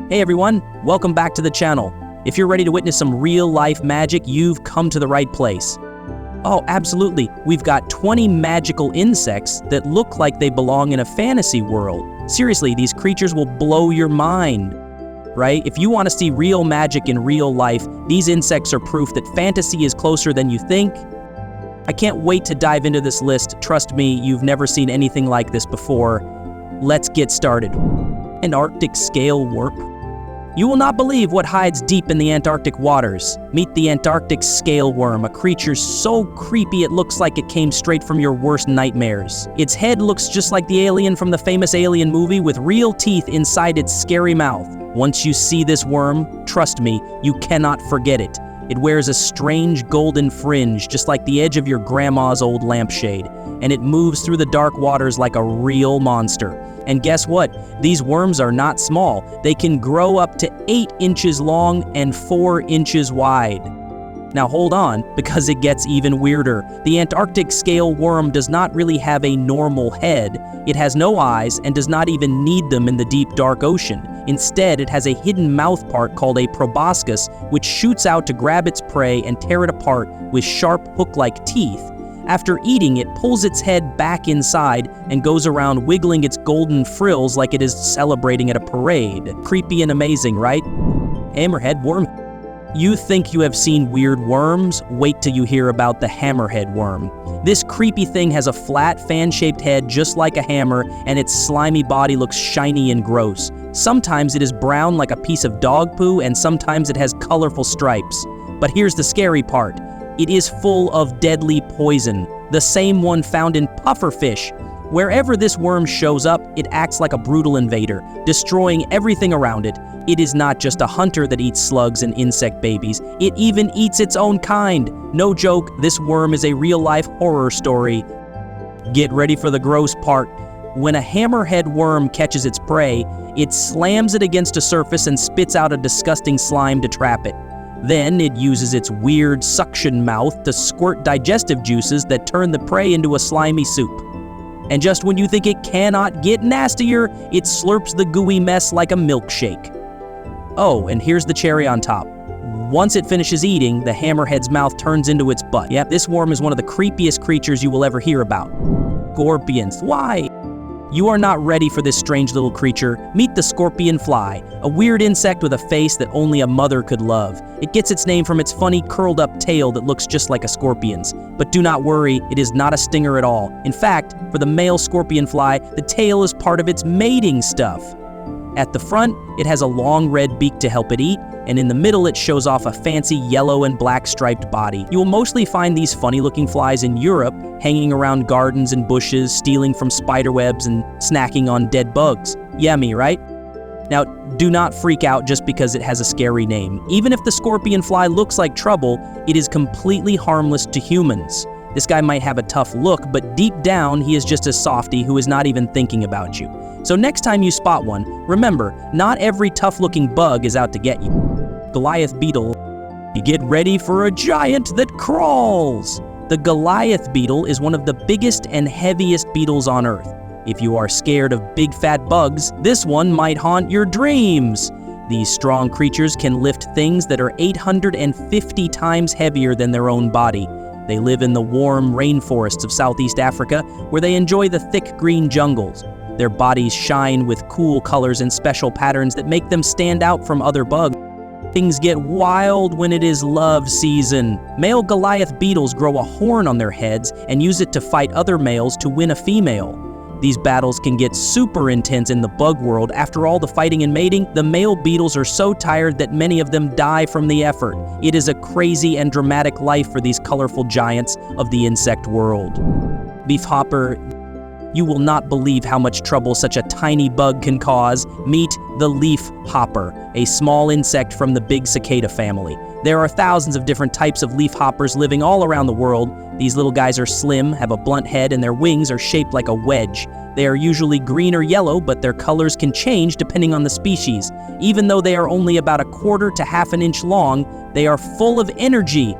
Hey everyone, welcome back to the channel. If you're ready to witness some real-life magic, you've come to the right place. Oh, absolutely. We've got 20 magical insects that look like they belong in a fantasy world. Seriously, these creatures will blow your mind, right? If you want to see real magic in real life, these insects are proof that fantasy is closer than you think. I can't wait to dive into this list. Trust me, you've never seen anything like this before. Let's get started. Antarctic scale worm. You will not believe what hides deep in the Antarctic waters. Meet the Antarctic scale worm, a creature so creepy it looks like it came straight from your worst nightmares. Its head looks just like the alien from the famous Alien movie with real teeth inside its scary mouth. Once you see this worm, trust me, you cannot forget it. It wears a strange golden fringe, just like the edge of your grandma's old lampshade, and it moves through the dark waters like a real monster. And guess what? These worms are not small. They can grow up to 8 inches long and 4 inches wide. Now hold on, because it gets even weirder. The Antarctic scale worm does not really have a normal head. It has no eyes and does not even need them in the deep dark ocean. Instead, it has a hidden mouth part called a proboscis, which shoots out to grab its prey and tear it apart with sharp hook-like teeth. After eating, it pulls its head back inside and goes around wiggling its golden frills like it is celebrating at a parade. Creepy and amazing, right? Hammerhead Worm. You think you have seen weird worms? Wait till you hear about the Hammerhead Worm. This creepy thing has a flat, fan-shaped head just like a hammer, and its slimy body looks shiny and gross. Sometimes it is brown like a piece of dog poo, and sometimes it has colorful stripes. But here's the scary part. It is full of deadly poison, the same one found in pufferfish. Wherever this worm shows up, it acts like a brutal invader, destroying everything around it. It is not just a hunter that eats slugs and insect babies, it even eats its own kind. No joke, this worm is a real-life horror story. Get ready for the gross part. When a hammerhead worm catches its prey, it slams it against a surface and spits out a disgusting slime to trap it. Then it uses its weird suction mouth to squirt digestive juices that turn the prey into a slimy soup. And just when you think it cannot get nastier, it slurps the gooey mess like a milkshake. Oh, and here's the cherry on top. Once it finishes eating, the hammerhead's mouth turns into its butt. Yep, this worm is one of the creepiest creatures you will ever hear about. Scorpions. Why? You are not ready for this strange little creature. Meet the scorpion fly, a weird insect with a face that only a mother could love. It gets its name from its funny curled-up tail that looks just like a scorpion's. But do not worry, it is not a stinger at all. In fact, for the male scorpion fly, the tail is part of its mating stuff. At the front, it has a long red beak to help it eat, and in the middle it shows off a fancy yellow and black striped body. You will mostly find these funny-looking flies in Europe, hanging around gardens and bushes, stealing from spiderwebs and snacking on dead bugs. Yummy, right? Now, do not freak out just because it has a scary name. Even if the scorpion fly looks like trouble, it is completely harmless to humans. This guy might have a tough look, but deep down, he is just a softie who is not even thinking about you. So next time you spot one, remember, not every tough-looking bug is out to get you. Goliath Beetle. You get ready for a giant that crawls! The Goliath Beetle is one of the biggest and heaviest beetles on Earth. If you are scared of big fat bugs, this one might haunt your dreams. These strong creatures can lift things that are 850 times heavier than their own body. They live in the warm rainforests of Southeast Africa, where they enjoy the thick green jungles. Their bodies shine with cool colors and special patterns that make them stand out from other bugs. Things get wild when it is love season. Male Goliath beetles grow a horn on their heads and use it to fight other males to win a female. These battles can get super intense in the bug world. After all the fighting and mating, the male beetles are so tired that many of them die from the effort. It is a crazy and dramatic life for these colorful giants of the insect world. Leafhopper. You will not believe how much trouble such a tiny bug can cause. Meet the leafhopper, a small insect from the big cicada family. There are thousands of different types of leafhoppers living all around the world. These little guys are slim, have a blunt head, and their wings are shaped like a wedge. They are usually green or yellow, but their colors can change depending on the species. Even though they are only about 1/4 to 1/2 inch long, they are full of energy.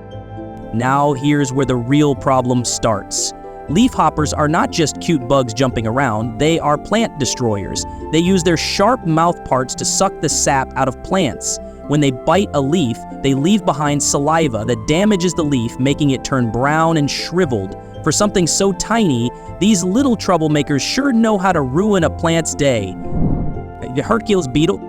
Now here's where the real problem starts. Leafhoppers are not just cute bugs jumping around, they are plant destroyers. They use their sharp mouth parts to suck the sap out of plants. When they bite a leaf, they leave behind saliva that damages the leaf, making it turn brown and shriveled. For something so tiny, these little troublemakers sure know how to ruin a plant's day. The Hercules Beetle?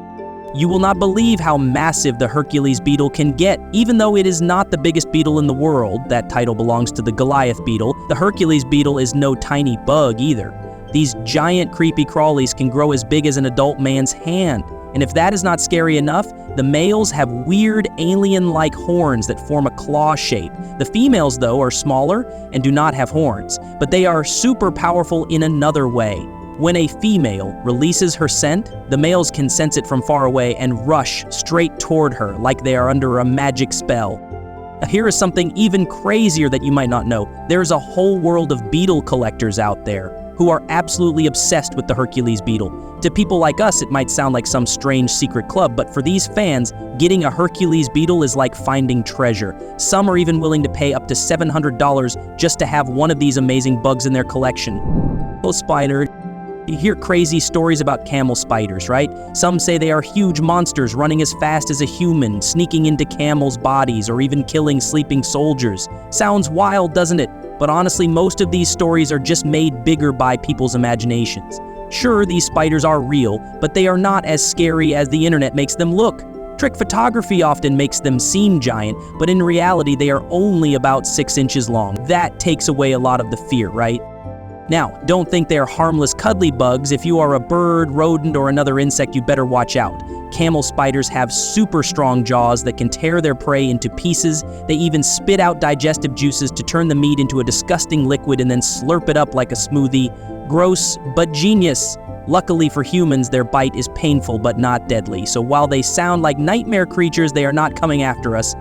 You will not believe how massive the Hercules Beetle can get. Even though it is not the biggest beetle in the world, that title belongs to the Goliath Beetle, the Hercules Beetle is no tiny bug either. These giant creepy crawlies can grow as big as an adult man's hand. And if that is not scary enough, the males have weird alien-like horns that form a claw shape. The females, though, are smaller and do not have horns, but they are super powerful in another way. When a female releases her scent, the males can sense it from far away and rush straight toward her like they are under a magic spell. Here is something even crazier that you might not know. There's a whole world of beetle collectors out there who are absolutely obsessed with the Hercules Beetle. To people like us, it might sound like some strange secret club, but for these fans, getting a Hercules Beetle is like finding treasure. Some are even willing to pay up to $700 just to have one of these amazing bugs in their collection. Oh, spider. You hear crazy stories about camel spiders, right? Some say they are huge monsters running as fast as a human, sneaking into camels' bodies, or even killing sleeping soldiers. Sounds wild, doesn't it? But honestly, most of these stories are just made bigger by people's imaginations. Sure, these spiders are real, but they are not as scary as the internet makes them look. Trick photography often makes them seem giant, but in reality, they are only about 6 inches long. That takes away a lot of the fear, right? Now, don't think they're harmless cuddly bugs. If you are a bird, rodent, or another insect, you better watch out. Camel spiders have super strong jaws that can tear their prey into pieces. They even spit out digestive juices to turn the meat into a disgusting liquid and then slurp it up like a smoothie. Gross, but genius. Luckily for humans, their bite is painful but not deadly. So while they sound like nightmare creatures, they are not coming after us.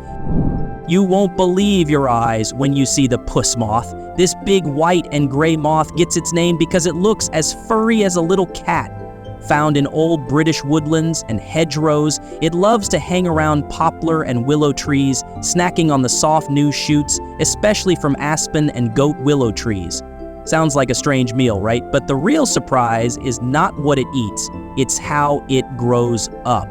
You won't believe your eyes when you see the puss moth. This big white and gray moth gets its name because it looks as furry as a little cat. Found in old British woodlands and hedgerows, it loves to hang around poplar and willow trees, snacking on the soft new shoots, especially from aspen and goat willow trees. Sounds like a strange meal, right? But the real surprise is not what it eats, it's how it grows up.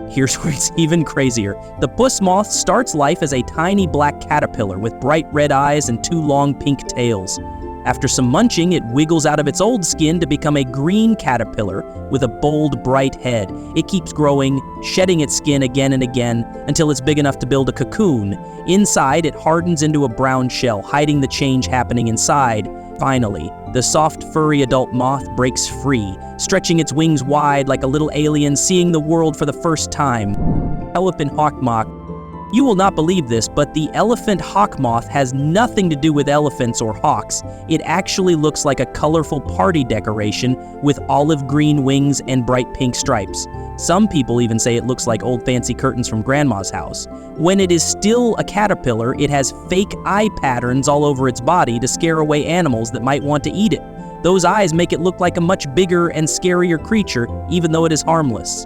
Here's where it's even crazier. The puss moth starts life as a tiny black caterpillar with bright red eyes and 2 long pink tails. After some munching, it wiggles out of its old skin to become a green caterpillar with a bold, bright head. It keeps growing, shedding its skin again and again until it's big enough to build a cocoon. Inside, it hardens into a brown shell, hiding the change happening inside. Finally, the soft, furry adult moth breaks free, stretching its wings wide like a little alien seeing the world for the first time. Elephant hawk moth. You will not believe this, but the elephant hawk moth has nothing to do with elephants or hawks. It actually looks like a colorful party decoration with olive green wings and bright pink stripes. Some people even say it looks like old fancy curtains from grandma's house. When it is still a caterpillar, it has fake eye patterns all over its body to scare away animals that might want to eat it. Those eyes make it look like a much bigger and scarier creature, even though it is harmless.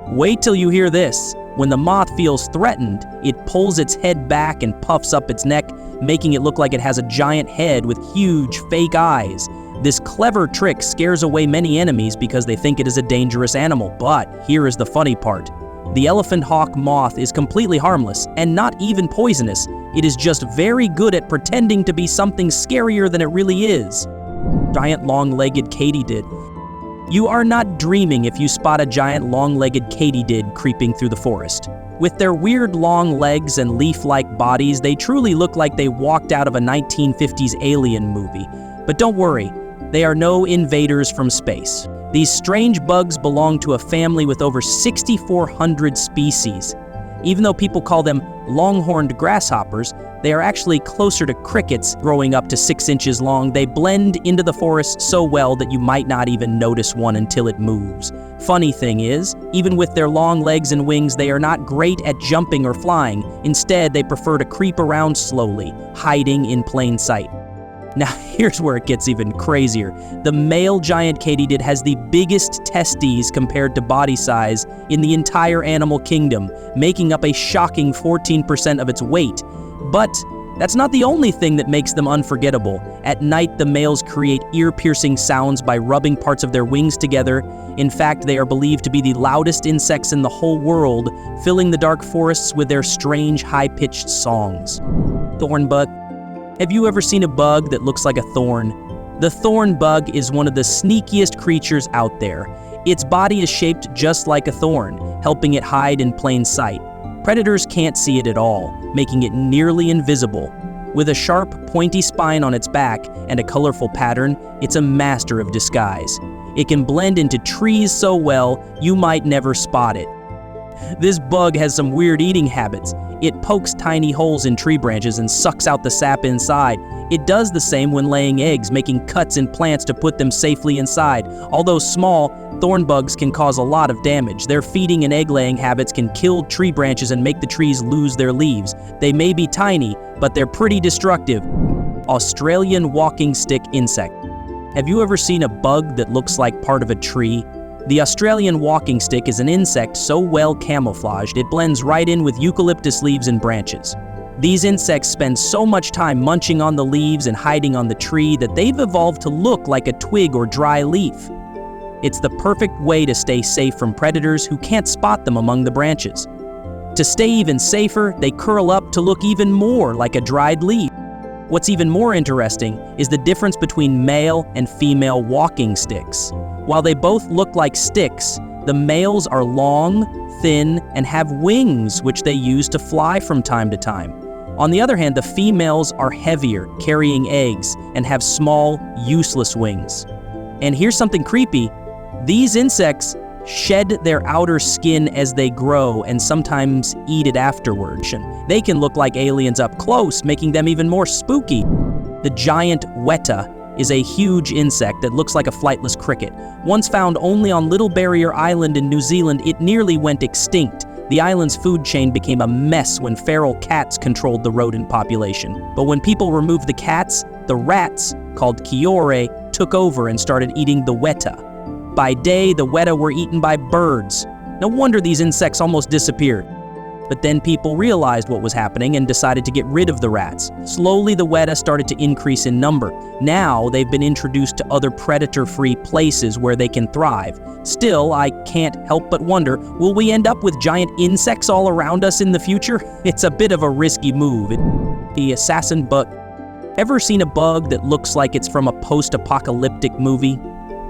Wait till you hear this. When the moth feels threatened, it pulls its head back and puffs up its neck, making it look like it has a giant head with huge fake eyes. This clever trick scares away many enemies because they think it is a dangerous animal. But here is the funny part. The elephant hawk moth is completely harmless and not even poisonous. It is just very good at pretending to be something scarier than it really is. Giant long-legged katydid. You are not dreaming if you spot a giant long-legged katydid creeping through the forest. With their weird long legs and leaf-like bodies, they truly look like they walked out of a 1950s alien movie. But don't worry, they are no invaders from space. These strange bugs belong to a family with over 6,400 species. Even though people call them longhorned grasshoppers, they are actually closer to crickets, growing up to 6 inches long. They blend into the forest so well that you might not even notice one until it moves. Funny thing is, even with their long legs and wings, they are not great at jumping or flying. Instead, they prefer to creep around slowly, hiding in plain sight. Now, here's where it gets even crazier. The male giant katydid has the biggest testes compared to body size in the entire animal kingdom, making up a shocking 14% of its weight. But That's not the only thing that makes them unforgettable. At night, the males create ear-piercing sounds by rubbing parts of their wings together. In fact, they are believed to be the loudest insects in the whole world, filling the dark forests with their strange, high-pitched songs. Thornbug. Have you ever seen a bug that looks like a thorn? The thornbug is one of the sneakiest creatures out there. Its body is shaped just like a thorn, helping it hide in plain sight. Predators can't see it at all, making it nearly invisible. With a sharp, pointy spine on its back and a colorful pattern, it's a master of disguise. It can blend into trees so well, you might never spot it. This bug has some weird eating habits. It pokes tiny holes in tree branches and sucks out the sap inside. It does the same when laying eggs, making cuts in plants to put them safely inside. Although small, thornbugs can cause a lot of damage. Their feeding and egg-laying habits can kill tree branches and make the trees lose their leaves. They may be tiny, but they're pretty destructive. Australian walking stick insect. Have you ever seen a bug that looks like part of a tree? The Australian walking stick is an insect so well camouflaged it blends right in with eucalyptus leaves and branches. These insects spend so much time munching on the leaves and hiding on the tree that they've evolved to look like a twig or dry leaf. It's the perfect way to stay safe from predators who can't spot them among the branches. To stay even safer, they curl up to look even more like a dried leaf. What's even more interesting is the difference between male and female walking sticks. While they both look like sticks, the males are long, thin, and have wings which they use to fly from time to time. On the other hand, the females are heavier, carrying eggs, and have small, useless wings. And here's something creepy. These insects shed their outer skin as they grow and sometimes eat it afterward. They can look like aliens up close, making them even more spooky. The giant weta is a huge insect that looks like a flightless cricket. Once found only on Little Barrier Island in New Zealand, it nearly went extinct. The island's food chain became a mess when feral cats controlled the rodent population. But when people removed the cats, the rats, called kiore, took over and started eating the weta. By day, the weta were eaten by birds. No wonder these insects almost disappeared. But then people realized what was happening and decided to get rid of the rats. Slowly, the weta started to increase in number. Now, they've been introduced to other predator-free places where they can thrive. Still, I can't help but wonder, will we end up with giant insects all around us in the future? It's a bit of a risky move. The assassin bug. Ever seen a bug that looks like it's from a post-apocalyptic movie?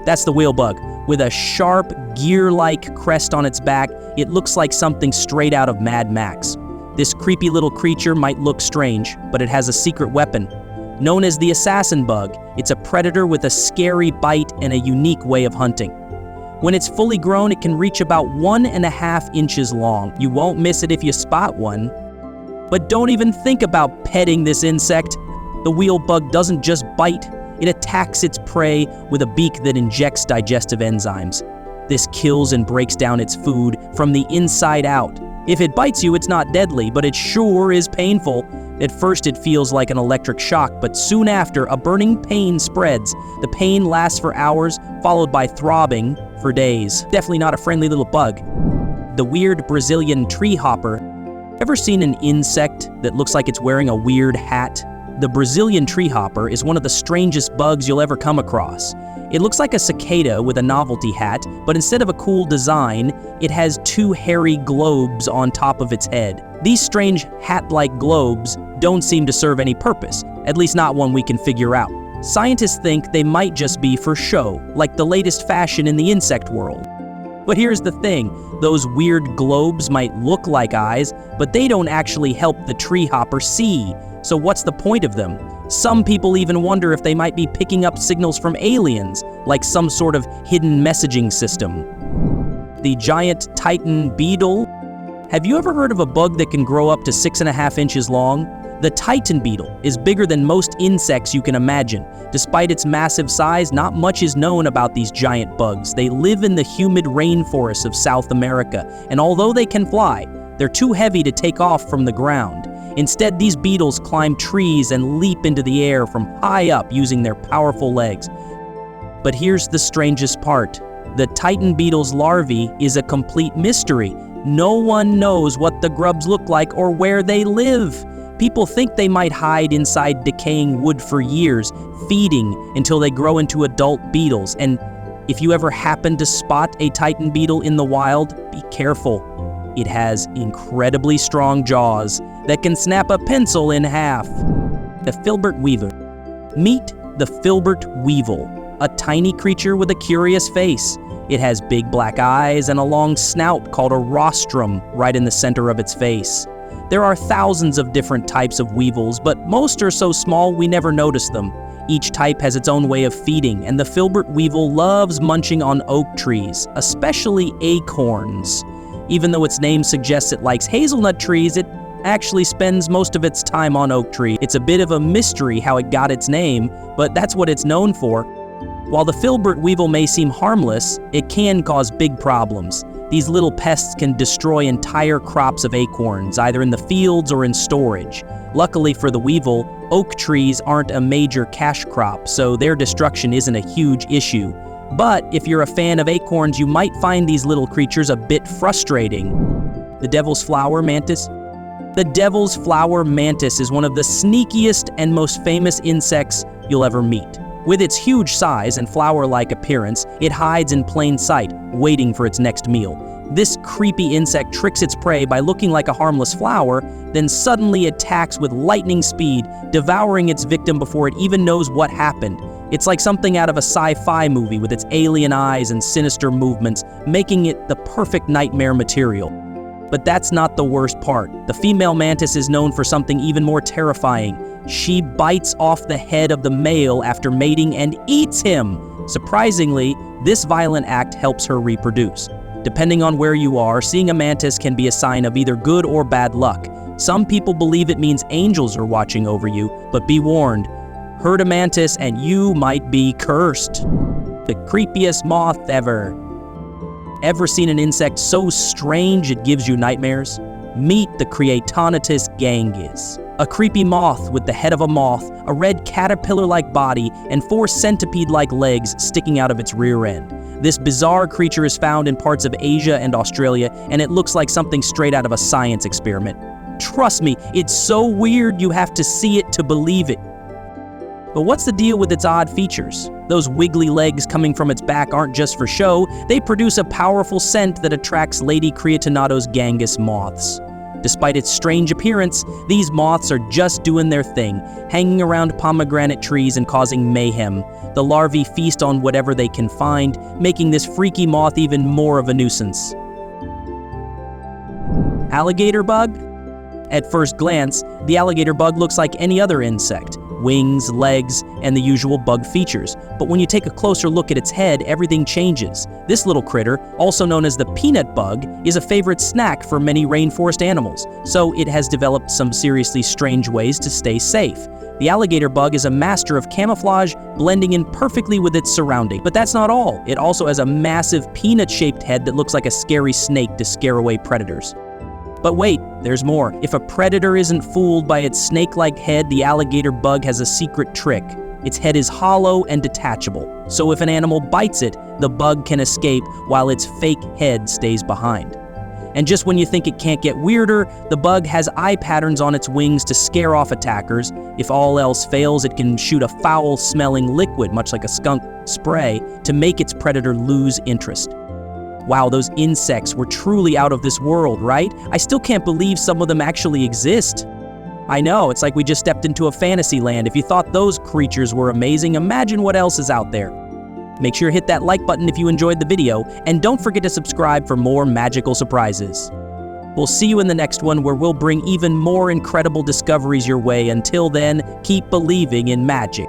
That's the whale bug. With a sharp, gear-like crest on its back, it looks like something straight out of Mad Max. This creepy little creature might look strange, but it has a secret weapon. Known as the assassin bug, it's a predator with a scary bite and a unique way of hunting. When it's fully grown, it can reach about 1.5 inches long. You won't miss it if you spot one. But don't even think about petting this insect. The whale bug doesn't just bite. It attacks its prey with a beak that injects digestive enzymes. This kills and breaks down its food from the inside out. If it bites you, it's not deadly, but it sure is painful. At first, it feels like an electric shock, but soon after, a burning pain spreads. The pain lasts for hours, followed by throbbing for days. Definitely not a friendly little bug. The weird Brazilian tree hopper. Ever seen an insect that looks like it's wearing a weird hat? The Brazilian tree hopper is one of the strangest bugs you'll ever come across. It looks like a cicada with a novelty hat, but instead of a cool design, it has 2 hairy globes on top of its head. These strange hat-like globes don't seem to serve any purpose, at least not one we can figure out. Scientists think they might just be for show, like the latest fashion in the insect world. But here's the thing, those weird globes might look like eyes, but they don't actually help the tree hopper see. So what's the point of them? Some people even wonder if they might be picking up signals from aliens, like some sort of hidden messaging system. The giant Titan Beetle. Have you ever heard of a bug that can grow up to 6.5 inches long? The Titan Beetle is bigger than most insects you can imagine. Despite its massive size, not much is known about these giant bugs. They live in the humid rainforests of South America, and although they can fly, they're too heavy to take off from the ground. Instead, these beetles climb trees and leap into the air from high up using their powerful legs. But here's the strangest part. The Titan Beetle's larvae is a complete mystery. no one knows what the grubs look like or where they live. People think they might hide inside decaying wood for years, feeding until they grow into adult beetles. And if you ever happen to spot a Titan beetle in the wild, be careful. It has incredibly strong jaws that can snap a pencil in half. The Filbert Weevil. Meet the Filbert Weevil, a tiny creature with a curious face. It has big black eyes and a long snout called a rostrum right in the center of its face. There are thousands of different types of weevils, but most are so small we never notice them. Each type has its own way of feeding, and the Filbert Weevil loves munching on oak trees, especially acorns. Even though its name suggests it likes hazelnut trees, it actually spends most of its time on oak tree. It's a bit of a mystery how it got its name, but that's what it's known for. While the Filbert Weevil may seem harmless, it can cause big problems. These little pests can destroy entire crops of acorns, either in the fields or in storage. Luckily for the weevil, oak trees aren't a major cash crop, so their destruction isn't a huge issue. But if you're a fan of acorns, you might find these little creatures a bit frustrating. The devil's flower mantis. The devil's flower mantis is one of the sneakiest and most famous insects you'll ever meet. With its huge size and flower-like appearance, it hides in plain sight, waiting for its next meal. This creepy insect tricks its prey by looking like a harmless flower, then suddenly attacks with lightning speed, devouring its victim before it even knows what happened. It's like something out of a sci-fi movie with its alien eyes and sinister movements, making it the perfect nightmare material. But that's not the worst part. The female mantis is known for something even more terrifying. She bites off the head of the male after mating and eats him. Surprisingly, this violent act helps her reproduce. Depending on where you are, seeing a mantis can be a sign of either good or bad luck. Some people believe it means angels are watching over you, but be warned, hurt a mantis and you might be cursed. The creepiest moth ever. Ever seen an insect so strange it gives you nightmares? Meet the Creatonitis gangis, a creepy moth with the head of a moth, a red caterpillar-like body, and 4 centipede-like legs sticking out of its rear end. This bizarre creature is found in parts of Asia and Australia, and it looks like something straight out of a science experiment. Trust me, it's so weird you have to see it to believe it. But what's the deal with its odd features? Those wiggly legs coming from its back aren't just for show, they produce a powerful scent that attracts Lady Creatonato's gangus moths. Despite its strange appearance, these moths are just doing their thing, hanging around pomegranate trees and causing mayhem. The larvae feast on whatever they can find, making this freaky moth even more of a nuisance. Alligator bug? At first glance, the alligator bug looks like any other insect. Wings, legs, and the usual bug features. But when you take a closer look at its head, everything changes. This little critter, also known as the peanut bug, is a favorite snack for many rainforest animals, so it has developed some seriously strange ways to stay safe. The alligator bug is a master of camouflage, blending in perfectly with its surrounding. But that's not all. It also has a massive peanut-shaped head that looks like a scary snake to scare away predators. But wait, there's more. If a predator isn't fooled by its snake-like head, the alligator bug has a secret trick. Its head is hollow and detachable, so if an animal bites it, the bug can escape while its fake head stays behind. And just when you think it can't get weirder, the bug has eye patterns on its wings to scare off attackers. If all else fails, it can shoot a foul-smelling liquid, much like a skunk spray, to make its predator lose interest. Wow, those insects were truly out of this world, right? I still can't believe some of them actually exist. I know, it's like we just stepped into a fantasy land. If you thought those creatures were amazing, imagine what else is out there. Make sure to hit that like button if you enjoyed the video, and don't forget to subscribe for more magical surprises. We'll see you in the next one, where we'll bring even more incredible discoveries your way. Until then, keep believing in magic.